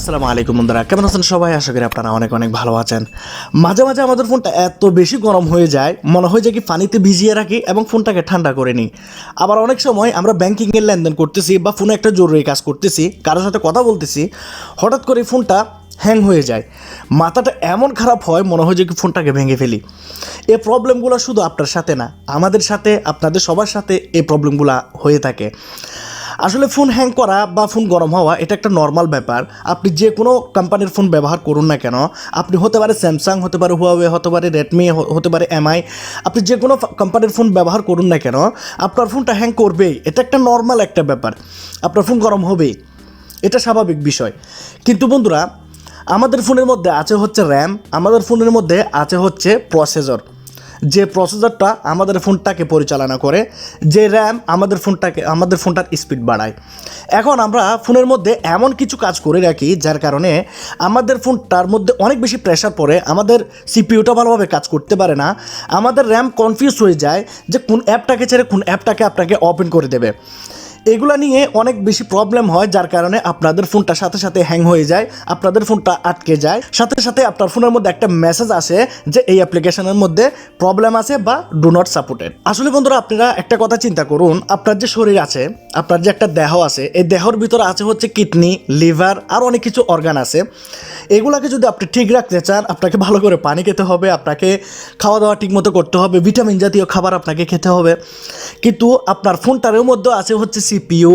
আসসালামু আলাইকুম বন্ধুরা, কেমন আছেন সবাই? আশা করি আপনারা অনেক অনেক ভালো আছেন। মাঝে মাঝে আমাদের ফোনটা এত বেশি গরম হয়ে যায়, মনে হয় যে কি পানিতে ভিজিয়ে রাখি এবং ফোনটাকে ঠান্ডা করে নিই। আবার অনেক সময় আমরা ব্যাংকিংয়ের লেনদেন করতেছি বা ফোনে একটা জরুরি কাজ করতেছি, কারোর সাথে কথা বলতেছি, হঠাৎ করে ফোনটা হ্যাং হয়ে যায়, মাথাটা এমন খারাপ হয় মনে হয় যে কি ফোনটাকে ভেঙে ফেলি। এই প্রবলেমগুলো শুধু আপনার সাথে না, আমাদের সাথে, আপনাদের সবার সাথে এই প্রবলেমগুলো হয়ে থাকে। আসলে ফোন হ্যাং করা বা ফোন গরম হওয়া এটা একটা নর্মাল ব্যাপার। আপনি যে কোনো কোম্পানির ফোন ব্যবহার করুন না কেন, আপনি হতে পারে স্যামসাং, হতে পারে হুয়াওয়ে, হতে পারে রেডমি, হতে পারে এমআই, আপনি যে কোনো কোম্পানির ফোন ব্যবহার করুন না কেন, আপনার ফোনটা হ্যাং করবেই। এটা একটা নর্মাল একটা ব্যাপার, আপনার ফোন গরম হবেই, এটা স্বাভাবিক বিষয়। কিন্তু বন্ধুরা, আমাদের ফোনের মধ্যে আছে হচ্ছে র্যাম, আমাদের ফোনের মধ্যে আছে হচ্ছে প্রসেসর। যে প্রসেসরটা আমাদের ফোনটাকে পরিচালনা করে, যে র্যাম আমাদের ফোনটার স্পিড বাড়ায়। এখন আমরা ফোনের মধ্যে এমন কিছু কাজ করে রাখি যার কারণে আমাদের ফোনটার মধ্যে অনেক বেশি প্রেশার পড়ে, আমাদের সিপিইউটা ভালোভাবে কাজ করতে পারে না, আমাদের র্যাম কনফিউজ হয়ে যায় যে কোন অ্যাপটাকে ছেড়ে কোন অ্যাপটাকে আপনাকে ওপেন করে দেবে। এগুলো নিয়ে অনেক বেশি প্রবলেম হয়, যার কারণে আপনাদের ফোনটা সাথে সাথে হ্যাং হয়ে যায়, আপনাদের ফোনটা আটকে যায়, সাথে সাথে আপনার ফোনের মধ্যে একটা মেসেজ আসে যে এই অ্যাপ্লিকেশনের মধ্যে প্রবলেম আছে বা ডু নট সাপোর্টেড। আসলে বন্ধুরা, আপনারা একটা কথা চিন্তা করুন, আপনার যে শরীর আছে, আপনার যে একটা দেহ আছে, এই দেহর ভিতরে আছে হচ্ছে কিডনি, লিভার আর অনেক কিছু অর্গান আছে। এগুলাকে যদি আপনি ঠিক রাখতে চান, আপনাকে ভালো করে পানি খেতে হবে, আপনাকে খাওয়া দাওয়া ঠিকমতো করতে হবে, ভিটামিন জাতীয় খাবার আপনাকে খেতে হবে। কিন্তু আপনার ফোনটার মধ্যে আছে হচ্ছে সিপিইউ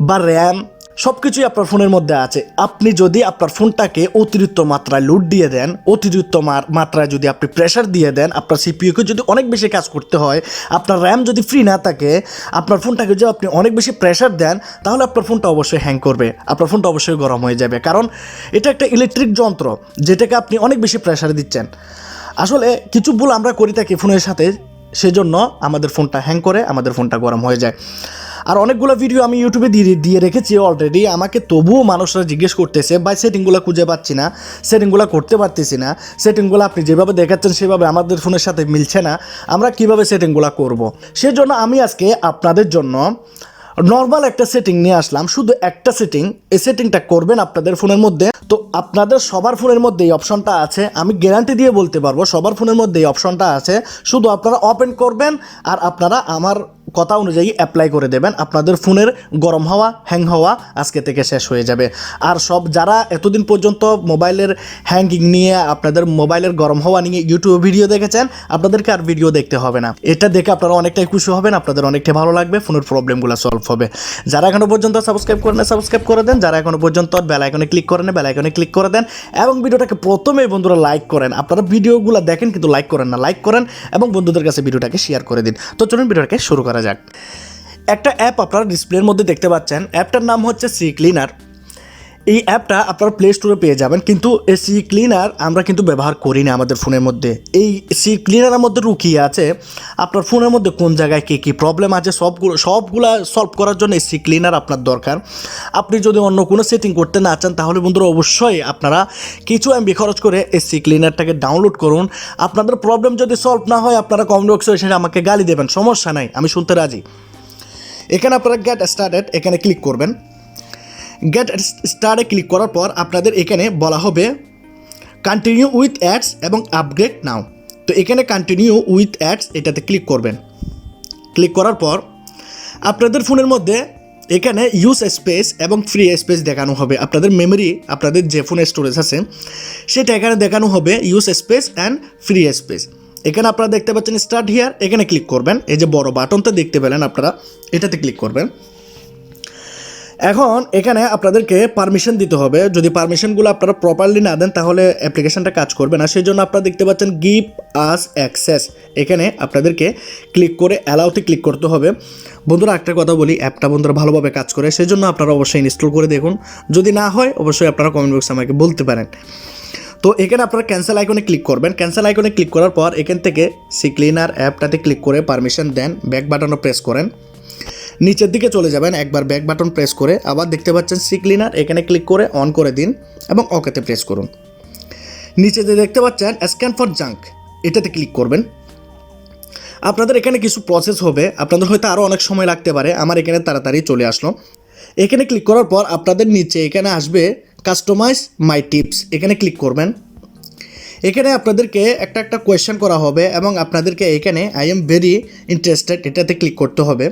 বা র্যাম, সব কিছুই আপনার ফোনের মধ্যে আছে। আপনি যদি আপনার ফোনটাকে অতিরিক্ত মাত্রায় লোড দিয়ে দেন, অতিরিক্ত মাত্রায় যদি আপনি প্রেশার দিয়ে দেন, আপনার সিপিইউকে যদি অনেক বেশি কাজ করতে হয়, আপনার র্যাম যদি ফ্রি না থাকে, আপনার ফোনটাকে যদি আপনি অনেক বেশি প্রেশার দেন, তাহলে আপনার ফোনটা অবশ্যই হ্যাং করবে, আপনার ফোনটা অবশ্যই গরম হয়ে যাবে। কারণ এটা একটা ইলেকট্রিক যন্ত্র, যেটাকে আপনি অনেক বেশি প্রেশার দিচ্ছেন। আসলে কিছু ভুল আমরা করি থাকি ফোনের সাথে, সেজন্য আমাদের ফোনটা হ্যাং করে, আমাদের ফোনটা গরম হয়ে যায়। আর অনেকগুলো ভিডিও আমি ইউটিউবে দিয়ে রেখেছি অলরেডি, আমাকে তবুও মানুষরা জিজ্ঞেস করতেছে ভাই সেটিংগুলো খুঁজে পাচ্ছি না, সেটিংগুলো করতে পারতেছি না, সেটিংগুলো আপনি যেভাবে দেখাচ্ছেন সেভাবে আমাদের ফোনের সাথে মিলছে না, আমরা কিভাবে সেটিংগুলো করব। সেজন্য আমি আজকে আপনাদের জন্য নর্মাল একটা সেটিং নিয়ে আসলাম, শুধু একটা সেটিং। এই সেটিংটা করবেন আপনাদের ফোনের মধ্যে, তো আপনাদের সবার ফোনের মধ্যে এই অপশনটা আছে, আমি গ্যারান্টি দিয়ে বলতে পারবো সবার ফোনের মধ্যে এই অপশনটা আছে। শুধু আপনারা ওপেন করবেন আর আপনারা আমার কথা অনুযায়ী অ্যাপ্লাই করে দেবেন, আপনাদের ফোনের গরম হওয়া, হ্যাং হওয়া আজকে থেকে শেষ হয়ে যাবে। আর সব যারা এতদিন পর্যন্ত মোবাইলের হ্যাঙ্গিং নিয়ে, আপনাদের মোবাইলের গরম হওয়া নিয়ে ইউটিউবে ভিডিও দেখেছেন, আপনাদেরকে আর ভিডিও দেখতে হবে না। এটা দেখে আপনারা অনেকটাই খুশি হবেন, আপনাদের অনেকটাই ভালো লাগবে, ফোনের প্রবলেমগুলো সলভ হবে। যারা এখনো পর্যন্ত সাবস্ক্রাইব করেন সাবস্ক্রাইব করে দেন, যারা এখনো পর্যন্ত বেল আইকনে ক্লিক করেন বেল আইকনে ক্লিক করে দেন, এবং ভিডিওটাকে প্রথমেই বন্ধুরা লাইক করেন। আপনারা ভিডিওগুলো দেখেন কিন্তু লাইক করেন না, লাইক করেন এবং বন্ধুদের কাছে ভিডিওটাকে শেয়ার করে দিন। তো চলুন ভিডিওটাকে শুরু করা যাক। একটা অ্যাপ আপনারা ডিসপ্লের মধ্যে দেখতে পাচ্ছেন, অ্যাপটার নাম হচ্ছে সি ক্লিনার। এই অ্যাপটা আপনারা প্লে স্টোরে পেয়ে যাবেন, কিন্তু এই সি ক্লিনার আমরা কিন্তু ব্যবহার করি না আমাদের ফোনের মধ্যে। এই সি ক্লিনারের মধ্যে লুকিয়ে আছে আপনার ফোনের মধ্যে কোন জায়গায় কী কী প্রবলেম আছে, সবগুলা সলভ করার জন্য এই সি ক্লিনার আপনার দরকার। আপনি যদি অন্য কোনো সেটিং করতে না চান, তাহলে বন্ধুরা অবশ্যই আপনারা কিছু এমবি খরচ করে এই সি ক্লিনারটাকে ডাউনলোড করুন। আপনাদের প্রবলেম যদি সলভ না হয়, আপনারা কমেন্ট বক্সে এসে আমাকে গালি দেবেন, সমস্যা নাই, আমি শুনতে রাজি। এখানে আপনারা গেট স্টার্টেড এখানে ক্লিক করবেন। গেট স্টার্টে ক্লিক করার পর আপনাদের এখানে বলা হবে কন্টিনিউ উইথ অ্যাডস এবং আপগ্রেড নাও। তো এখানে কন্টিনিউ উইথ অ্যাডস এটাতে ক্লিক করবেন। ক্লিক করার পর আপনাদের ফোনের মধ্যে এখানে ইউজ স্পেস এবং ফ্রি স্পেস দেখানো হবে। আপনাদের মেমোরি, আপনাদের যে ফোনের স্টোরেজ আছে সেটা এখানে দেখানো হবে use space and free space. এখানে আপনারা দেখতে পাচ্ছেন স্টার্ট হিয়ার, এখানে ক্লিক করবেন। এই যে বড় বাটনটা দেখতে পেলেন আপনারা, এটাতে ক্লিক করবেন। এখন এখানে আপনাদেরকে পারমিশন দিতে হবে, যদি পারমিশনগুলো আপনারা প্রপারলি না দেন তাহলে অ্যাপ্লিকেশনটা কাজ করবে না। সেই জন্য আপনারা দেখতে পাচ্ছেন গিভ আস অ্যাক্সেস, এখানে আপনাদেরকে ক্লিক করে অ্যালাউতে ক্লিক করতে হবে। বন্ধুরা একটা কথা বলি, অ্যাপটা বন্ধুরা ভালোভাবে কাজ করে, সেই জন্য আপনারা অবশ্যই ইনস্টল করে দেখুন। যদি না হয় অবশ্যই আপনারা কমেন্ট বক্সে আমাকে বলতে পারেন। তো এখানে আপনারা ক্যান্সেল আইকনে ক্লিক করবেন। ক্যান্সেল আইকনে ক্লিক করার পর এখান থেকে সি ক্লিনার অ্যাপটাতে ক্লিক করে পারমিশন দেন, ব্যাক বাটনও প্রেস করেন, নিচের দিকে চলে যাবেন, একবার ব্যাক বাটন প্রেস করে আবার দেখতে পাচ্ছেন সি ক্লিনার, এখানে ক্লিক করে অন করে দিন এবং ওকেতে প্রেস করুন। নিচে যে দেখতে পাচ্ছেন স্ক্যান ফর জাঙ্ক, এটাতে ক্লিক করবেন। আপনাদের এখানে কিছু প্রসেস হবে, আপনাদের হয়তো আরও অনেক সময় লাগতে পারে, আমার এখানে তাড়াতাড়ি চলে আসলো। এখানে ক্লিক করার পর আপনাদের নিচে এখানে আসবে কাস্টমাইজ মাই টিপস এখানে ক্লিক করবেন। এখানে আপনাদেরকে একটা কোয়েশ্চেন করা হবে এবং আপনাদেরকে এখানে আই এম ভেরি ইন্টারেস্টেড এটাতে ক্লিক করতে হবে।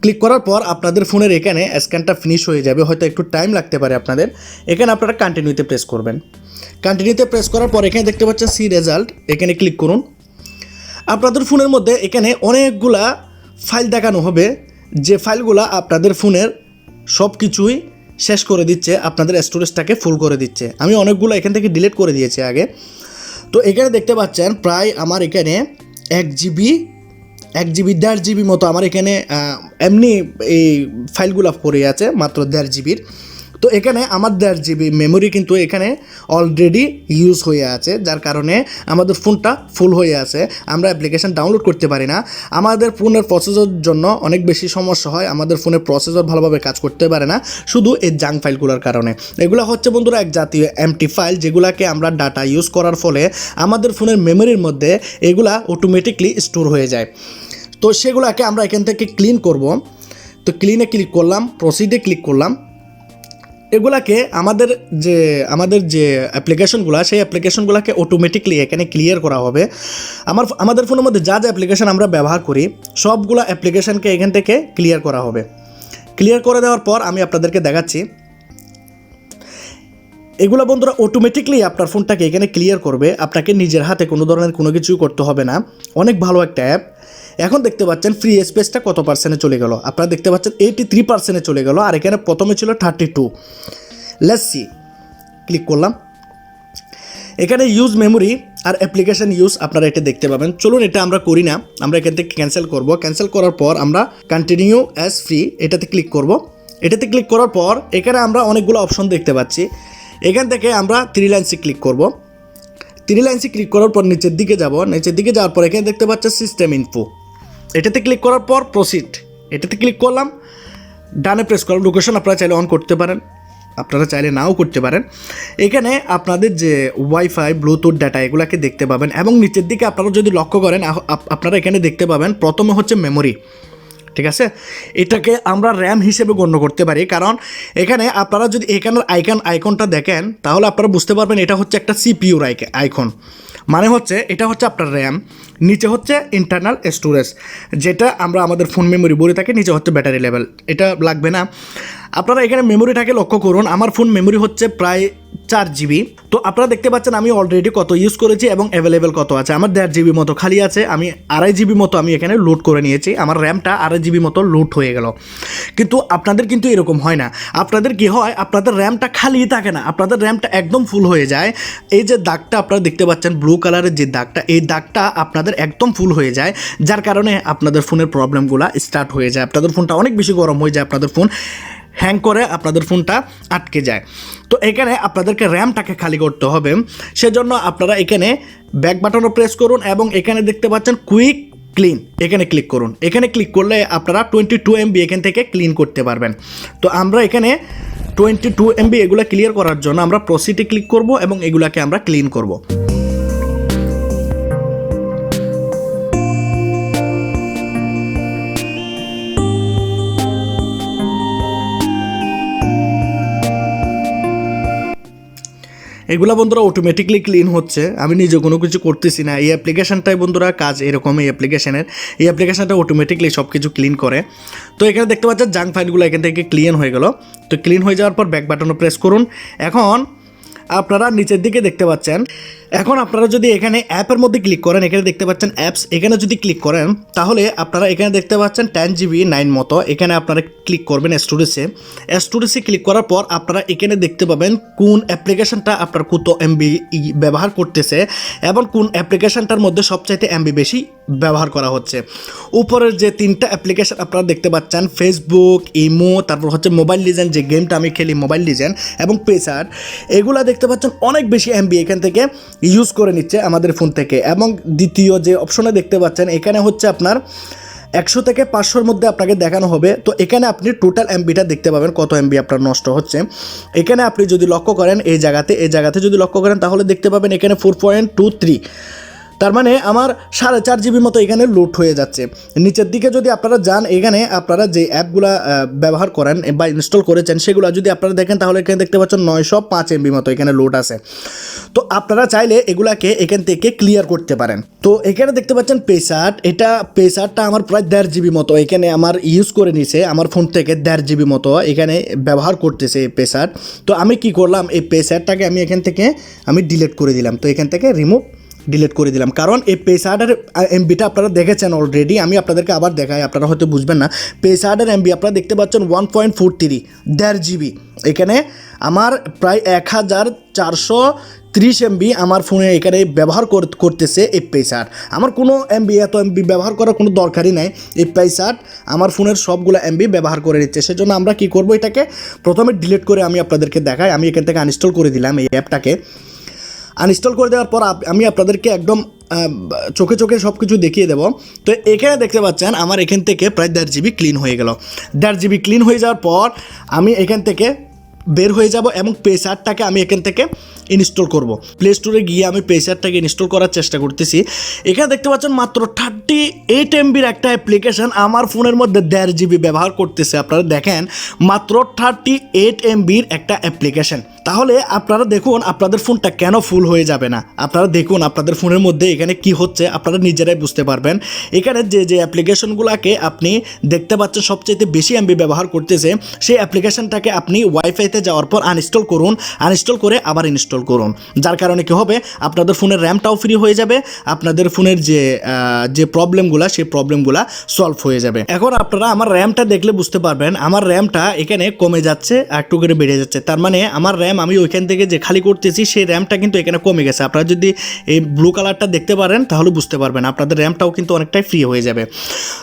ক্লিক করার পর আপনাদের ফোনের এখানে স্ক্যানটা ফিনিশ হয়ে যাবে, হয়তো একটু টাইম লাগতে পারে আপনাদের। এখানে আপনারা কন্টিনিউতে প্রেস করবেন। কন্টিনিউতে প্রেস করার পর এখানে দেখতে পাচ্ছেন সি রেজাল্ট, এখানে ক্লিক করুন। আপনাদের ফোনের মধ্যে এখানে অনেকগুলা ফাইল দেখানো হবে, যে ফাইলগুলা আপনাদের ফোনের সব কিছুই শেষ করে দিচ্ছে, আপনাদের স্টোরেজটাকে ফুল করে দিচ্ছে। আমি অনেকগুলো এখান থেকে ডিলিট করে দিয়েছি আগে। তো এখানে দেখতে পাচ্ছেন প্রায় আমার এখানে 1 GB 1 GB 1.5 GB মতো আমার এখানে এমনি এই ফাইলগুলো পড়ে আছে, মাত্র 1.5 GBর। তো এখানে আমার 1.5 GB মেমোরি কিন্তু এখানে অলরেডি ইউজ হয়ে আছে, যার কারণে আমাদের ফোনটা ফুল হয়ে আছে। আমরা অ্যাপ্লিকেশান ডাউনলোড করতে পারি না। আমাদের ফোনের প্রসেসরের জন্য অনেক বেশি সমস্যা হয়, আমাদের ফোনের প্রসেসর ভালোভাবে কাজ করতে পারে না, শুধু এই জাঙ্ক ফাইলগুলোর কারণে। এগুলো হচ্ছে বন্ধুরা এক জাতীয় এমটি ফাইল, যেগুলোকে আমরা ডাটা ইউজ করার ফলে আমাদের ফোনের মেমোরির মধ্যে এগুলা অটোমেটিকলি স্টোর হয়ে যায়। তো সেগুলোকে আমরা এখান থেকে ক্লিন করব। তো ক্লিনে ক্লিক করলাম, প্রসিডে ক্লিক করলাম। এগুলাকে আমাদের যে অ্যাপ্লিকেশনগুলো, সেই অ্যাপ্লিকেশনগুলোকে অটোমেটিকলি এখানে ক্লিয়ার করা হবে। আমাদের ফোনের মধ্যে যা অ্যাপ্লিকেশন আমরা ব্যবহার করি সবগুলো অ্যাপ্লিকেশনকে এখান থেকে ক্লিয়ার করা হবে। ক্লিয়ার করে দেওয়ার পর আমি আপনাদেরকে দেখাচ্ছি। এগুলো বন্ধুরা অটোমেটিকলি আপনার ফোনটাকে এখানে ক্লিয়ার করবে, আপনাকে নিজের হাতে কোনো ধরনের কোনো কিছুই করতে হবে না। অনেক ভালো একটা অ্যাপ। এখন দেখতে পাচ্ছেন ফ্রি স্পেসটা কত পার্সেন্টে চলে গেল, আপনারা দেখতে পাচ্ছেন 83% চলে গেল, আর এখানে প্রথমে ছিল 32। লেটস সি, ক্লিক করলাম। এখানে ইউজ মেমোরি আর অ্যাপ্লিকেশন ইউজ আপনারা এটা দেখতে পাবেন। চলুন এটা আমরা করি না, আমরা এখান থেকে ক্যান্সেল করব। ক্যান্সেল করার পর আমরা কন্টিনিউ অ্যাজ ফ্রি এটাতে ক্লিক করব। এটাতে ক্লিক করার পর এখানে আমরা অনেকগুলো অপশন দেখতে পাচ্ছি। এখান থেকে আমরা 3 লাইনসে ক্লিক করব। 3 লাইনসে ক্লিক করার পর নিচের দিকে যাব। নিচের দিকে যাওয়ার পর এখানে দেখতে পাচ্ছেন সিস্টেম ইনফো, এটাতে ক্লিক করার পর প্রসিড এটাতে ক্লিক করলাম। ডানে প্রেস করলাম। লোকেশন আপনারা চাইলে অন করতে পারেন, আপনারা চাইলে নাও করতে পারেন। এখানে আপনাদের যে ওয়াইফাই ব্লুটুথ ডাটা এগুলাকে দেখতে পাবেন, এবং নিচের দিকে আপনারা যদি লক্ষ্য করেন আপনারা এখানে দেখতে পাবেন প্রথমে হচ্ছে মেমোরি, ঠিক আছে। এটাকে আমরা র্যাম হিসেবে গণ্য করতে পারি, কারণ এখানে আপনারা যদি এখানের আইকনটা দেখেন তাহলে আপনারা বুঝতে পারবেন এটা হচ্ছে একটা সিপিইউর আইকন, মানে হচ্ছে এটা হচ্ছে আপনার র্যাম, নিচে হচ্ছে ইন্টারনাল স্টোরেজ, যেটা আমরা আমাদের ফোন মেমোরি বলে থাকি, নিচে হচ্ছে ব্যাটারি লেভেল। এটা লাগবে না। আপনারা এখানে মেমোরিটাকে লক্ষ্য করুন। আমার ফোন মেমোরি হচ্ছে প্রায় 4 GB। তো আপনারা দেখতে পাচ্ছেন আমি অলরেডি কত ইউজ করেছি এবং অ্যাভেলেবেল কত আছে। আমার 1.5 GB মতো খালি আছে, আমি 2.5 GB মতো আমি এখানে লোড করে নিয়েছি। আমার র্যামটা 2.5 GB মতো লোড হয়ে গেল। কিন্তু আপনাদের কিন্তু এরকম হয় না। আপনাদের কি হয়, আপনাদের র্যামটা খালি থাকে না, আপনাদের র্যামটা একদম ফুল হয়ে যায়। এই যে দাগটা আপনারা দেখতে পাচ্ছেন ব্লু কালারের যে দাগটা, এই দাগটা আপনাদের একদম ফুল হয়ে যায়, যার কারণে আপনাদের ফোনের প্রবলেমগুলো স্টার্ট হয়ে যায়। আপনাদের ফোনটা অনেক বেশি গরম হয়ে যায়, আপনাদের ফোন হ্যাং করে, আপনাদের ফোনটা আটকে যায়। তো এখানে আপনাদেরকে র্যামটাকে খালি করতে হবে, সেজন্য আপনারা এখানে ব্যাক বাটনও প্রেস করুন এবং এখানে দেখতে পাচ্ছেন কুইক ক্লিন, এখানে ক্লিক করুন। এখানে ক্লিক করলে আপনারা 22 MB এখান থেকে ক্লিন করতে পারবেন। তো আমরা এখানে 22 MB এগুলো ক্লিয়ার করার জন্য আমরা প্রসিডে ক্লিক করব এবং এগুলাকে আমরা ক্লিন করব। এগুলা বন্ধুরা অটোমেটিকলি ক্লিন হচ্ছে, আমি নিজে কোনো কিছু করতেছি না। এই অ্যাপ্লিকেশানটাই বন্ধুরা কাজ এরকম, এই অ্যাপ্লিকেশানটা অটোমেটিকলি সব কিছু ক্লিন করে। তো এখানে দেখতে পাচ্ছেন জাঙ্ক ফাইলগুলো এখান থেকে ক্লিন হয়ে গেল। তো ক্লিন হয়ে যাওয়ার পর ব্যাক বাটনও প্রেস করুন। এখন আপনারা নিচের দিকে দেখতে পাচ্ছেন, এখন আপনারা যদি এখানে অ্যাপের মধ্যে ক্লিক করেন, এখানে দেখতে পাচ্ছেন অ্যাপস, এখানে যদি ক্লিক করেন তাহলে আপনারা এখানে দেখতে পাচ্ছেন 10 GB 9 মতো। এখানে আপনারা ক্লিক করবেন স্টোরেজে ক্লিক করার পর আপনারা এখানে দেখতে পাবেন কোন অ্যাপ্লিকেশনটা আপনার কত MB ব্যবহার করতেছে এবং কোন অ্যাপ্লিকেশনটার মধ্যে সবচাইতে MB বেশি ব্যবহার করা হচ্ছে। উপরের যে 3টা অ্যাপ্লিকেশন আপনারা দেখতে পাচ্ছেন, ফেসবুক, ইমো, তারপর হচ্ছে মোবাইল লিজেন্ড, যে গেমটা আমি খেলি মোবাইল লিজেন্ড, এবং পেসার, এগুলা দেখতে পাচ্ছেন অনেক বেশি MB এখান থেকে ইউজ করে নিচ্ছে আমাদের ফোন থেকে। এবং দ্বিতীয় যে অপশনে দেখতে পাচ্ছেন, এখানে হচ্ছে আপনার 100 থেকে 500-র মধ্যে আপনাকে দেখানো হবে। তো এখানে আপনি টোটাল MBটা দেখতে পাবেন কত MB আপনার নষ্ট হচ্ছে। এখানে আপনি যদি লক্ষ্য করেন এই জায়গাতে যদি লক্ষ্য করেন তাহলে দেখতে পাবেন এখানে 4.23। তার মানে আমার 4.5 জিবি মতো এখানে লোড হয়ে যাচ্ছে। নিচের দিকে যদি আপনারা যান, এখানে আপনারা যে অ্যাপগুলা ব্যবহার করেন বা ইনস্টল করেছেন সেগুলো যদি আপনারা দেখেন তাহলে এখানে দেখতে পাচ্ছেন 905 এমবি মতো এখানে লোড আছে। তো আপনারা চাইলে এগুলাকে এখান থেকে ক্লিয়ার করতে পারেন। তো এখানে দেখতে পাচ্ছেন পেসার্ট, এটা পেসার্টটা আমার প্রায় 1.5 জিবি মতো এখানে আমার ইউজ করে নিছে, আমার ফোন থেকে 1.5 জিবি মতো এখানে ব্যবহার করতেছে এই পেসার্ট। তো আমি কি করলাম, এই পেসার্টটাকে আমি এখান থেকে আমি ডিলিট করে দিলাম। তো এখান থেকে ডিলিট করে দিলাম, কারণ এই পেসার্টের এমবিটা আপনারা দেখেছেন অলরেডি, আমি আপনাদেরকে আবার দেখাই, আপনারা হয়তো বুঝবেন না। পেসার্টের এমবি আপনারা দেখতে পাচ্ছেন 1.43, 1.5 জিবি। এখানে আমার প্রায় 1430 এমবি আমার ফোনে এখানে ব্যবহার করতেছে এই পেসার্ট। আমার কোনো এত এমবি ব্যবহার করার কোনো দরকারই নাই, এই পেসার্ট আমার ফোনের সবগুলো এমবি ব্যবহার করে নিচ্ছে। সেজন্য আমরা কি করব, এটাকে প্রথমে ডিলিট করে আমি আপনাদেরকে দেখাই। আমি এখান থেকে আনইনস্টল করে দিলাম এই অ্যাপটাকে। আনইনস্টল করে দেওয়ার পর আমি আপনাদেরকে একদম চোখে চোখে সব কিছু দেখিয়ে দেবো। তো এখানে দেখতে পাচ্ছেন আমার এখান থেকে প্রায় 1.5 জিবি ক্লিন হয়ে গেল। 1.5 জিবি ক্লিন হয়ে যাওয়ার পর আমি এখান থেকে বের হয়ে যাব এবং পেসারটাকে আমি এখান থেকে ইনস্টল করব। প্লে স্টোরে গিয়ে আমি পেসারটাকে ইনস্টল করার চেষ্টা করতেছি। এখানে দেখতে পাচ্ছেন মাত্র 38 এমবির একটা অ্যাপ্লিকেশন আমার ফোনের মধ্যে 1.5 জিবি ব্যবহার করতেছে। আপনারা দেখেন, মাত্র 38 এমবির একটা অ্যাপ্লিকেশন। তাহলে আপনারা দেখুন আপনাদের ফোনটা কেন ফুল হয়ে যাবে না। আপনারা দেখুন আপনাদের ফোনের মধ্যে এখানে কি হচ্ছে, আপনারা নিজেরাই বুঝতে পারবেন। এখানে যে অ্যাপ্লিকেশনগুলোকে আপনি দেখতে পাচ্ছেন সবচেয়ে বেশি এমবি ব্যবহার করতেছে, সেই অ্যাপ্লিকেশনটাকে আপনি ওয়াইফাইতে যাওয়ার পর আনইনস্টল করুন, আনইনস্টল করে আবার ইনস্টল করুন। যার কারণে কি হবে, আপনাদের ফোনের র্যামটাও ফ্রি হয়ে যাবে, আপনাদের ফোনের যে প্রবলেমগুলো সেই প্রবলেমগুলো সলভ হয়ে যাবে। এখন আপনারা আমার র্যামটা দেখলে বুঝতে পারবেন, আমার র্যামটা এখানে কমে যাচ্ছে, একটু করে বেড়ে যাচ্ছে। তার মানে আমার র্যাম আমি ওইখান থেকে যে খালি করতেছি সেই র্যামটা কিন্তু এখানে কমে গেছে। আপনারা যদি এই ব্লু কালারটা দেখতে পারেন তাহলে বুঝতে পারবেন, আপনাদের র্যামটাও কিন্তু অনেকটাই ফ্রি হয়ে যাবে।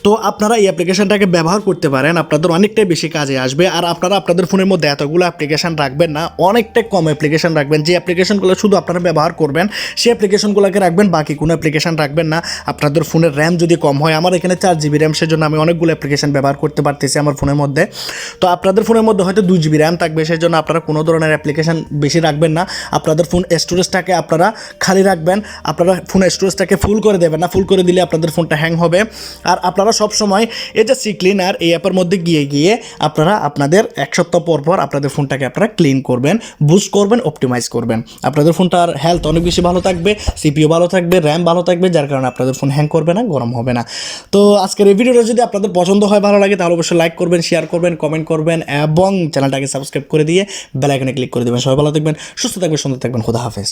তো আপনারা এই অ্যাপ্লিকেশনটাকে ব্যবহার করতে পারেন, আপনাদের অনেকটাই বেশি কাজে আসবে। আর আপনারা আপনাদের ফোনের মধ্যে এতগুলো অ্যাপ্লিকেশন রাখবেন না, অনেকটাই কম অ্যাপ্লিকেশন রাখবেন। যে অ্যাপ্লিকেশনগুলো শুধু আপনারা ব্যবহার করবেন সেই অ্যাপ্লিকেশনগুলোকে রাখবেন, বাকি কোনো অ্যাপ্লিকেশন রাখবেন না। আপনাদের ফোনের র্যাম যদি কম হয়, আমার এখানে 4 জিবি র্যাম, সেজন্য আমি অনেকগুলো অ্যাপ্লিকেশন ব্যবহার করতে পারতেছি আমার ফোনের মধ্যে। তো আপনাদের ফোনের মধ্যে হয়তো 2 জিবি র্যাম থাকবে, সেই জন্য আপনারা কোনো ধরনের অ্যাপ্লিকেশন বেশি রাখবেন না। আপনাদের ফোন স্টোরেজটাকে আপনারা খালি রাখবেন, আপনারা ফোন স্টোরেজটাকে ফুল করে দেবেন না। ফুল করে দিলে আপনাদের ফোনটা হ্যাং হবে। আর আপনারা সবসময় এই যে সি ক্লিনার এই অ্যাপের মধ্যে গিয়ে আপনারা আপনাদের 1 সপ্তাহ পর আপনাদের ফোনটাকে আপনারা ক্লিন করবেন, বুস্ট করবেন, অপটিমাইজ করবেন। আপনাদের ফোনটার হেলথ অনেক বেশি ভালো থাকবে, সিপিইউ ভালো থাকবে, র্যাম ভালো থাকবে, যার কারণে আপনাদের ফোন হ্যাং করবে না, গরম হবে না। তো আজকের এই ভিডিওটা যদি আপনাদের পছন্দ হয়, ভালো লাগে, তাহলে অবশ্যই লাইক করবেন, শেয়ার করবেন, কমেন্ট করবেন এবং চ্যানেলটাকে সাবস্ক্রাইব করে দিয়ে বেল আইকনে ক্লিক করে দেবেন। সবাই ভালো থাকবেন, সুস্থ থাকবেন, সুন্দর থাকবেন। খোদা হাফেজ।